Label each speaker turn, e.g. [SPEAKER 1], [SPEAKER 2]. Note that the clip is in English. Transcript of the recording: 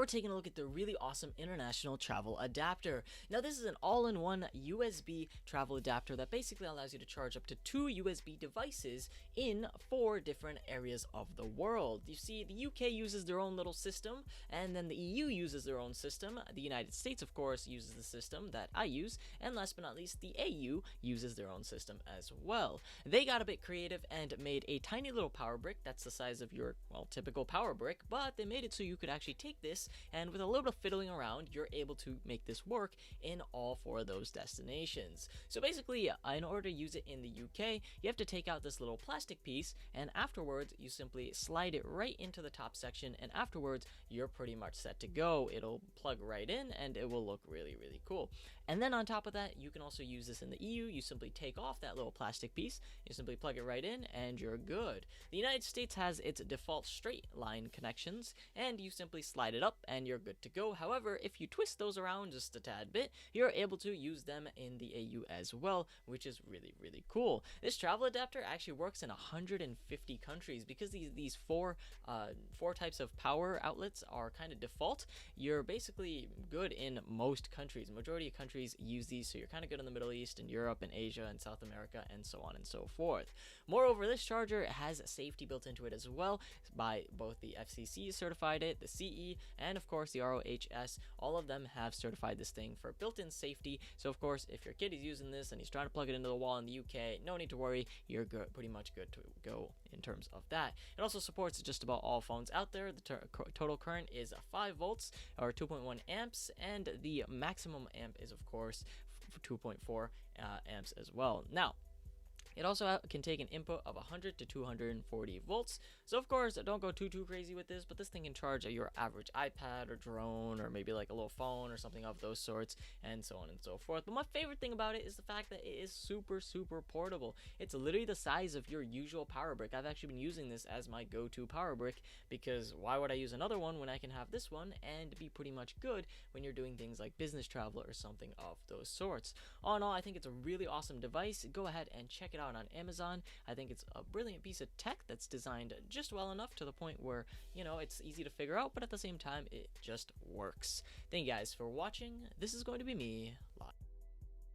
[SPEAKER 1] taking a look at the really awesome international travel adapter. Now this is an all-in-one USB travel adapter that basically allows you to charge up to 2 USB devices in 4 different areas of the world. You see, the UK uses their own little system, and then the EU uses their own system. The United States, of course, uses the system that I use, and last but not least, the AU uses their own system as well. They got a bit creative and made a tiny little power brick that's the size of your, well, typical power brick, but they made it so you could actually take this, and with a little bit of fiddling around, you're able to make this work in all 4 of those destinations. So basically, in order to use it in the UK, you have to take out this little plastic piece, and afterwards, you simply slide it right into the top section, and afterwards, you're pretty much set to go. It'll plug right in, and it will look really, really cool. And then on top of that, you can also use this in the EU. You simply take off that little plastic piece, you simply plug it right in, and you're good. The United States has its default straight line connections, and you simply slide it up, and you're good to go. However, if you twist those around just a tad bit, you're able to use them in the AU as well, which is really, really cool. This travel adapter actually works in 150 countries because these four types of power outlets are kind of default. You're basically good in most countries. Majority of countries use these, so you're kind of good in the Middle East and Europe and Asia and South America and so on and so forth. Moreover, this charger has safety built into it as well by both the FCC certified it, the CE, and of course the ROHS. All of them have certified this thing for built-in safety. So of course, if your kid is using this and he's trying to plug it into the wall in the UK, no need to worry. You're good, pretty much good to go in terms of that. It also supports just about all phones out there. The total current is 5 volts or 2.1 amps, and the maximum amp is of course 2.4 amps as well. Now, it also can take an input of 100 to 240 volts. So of course, don't go too crazy with this, but this thing can charge your average iPad or drone or maybe like a little phone or something of those sorts, and so on and so forth. But my favorite thing about it is the fact that it is super portable. It's literally the size of your usual power brick. I've actually been using this as my go-to power brick because why would I use another one when I can have this one and be pretty much good when you're doing things like business travel or something of those sorts. All in all, I think it's a really awesome device. Go ahead and check it out on Amazon. I think it's a brilliant piece of tech that's designed just well enough to the point where, you know, it's easy to figure out, but at the same time, it just works. Thank you guys for watching. This is going to be me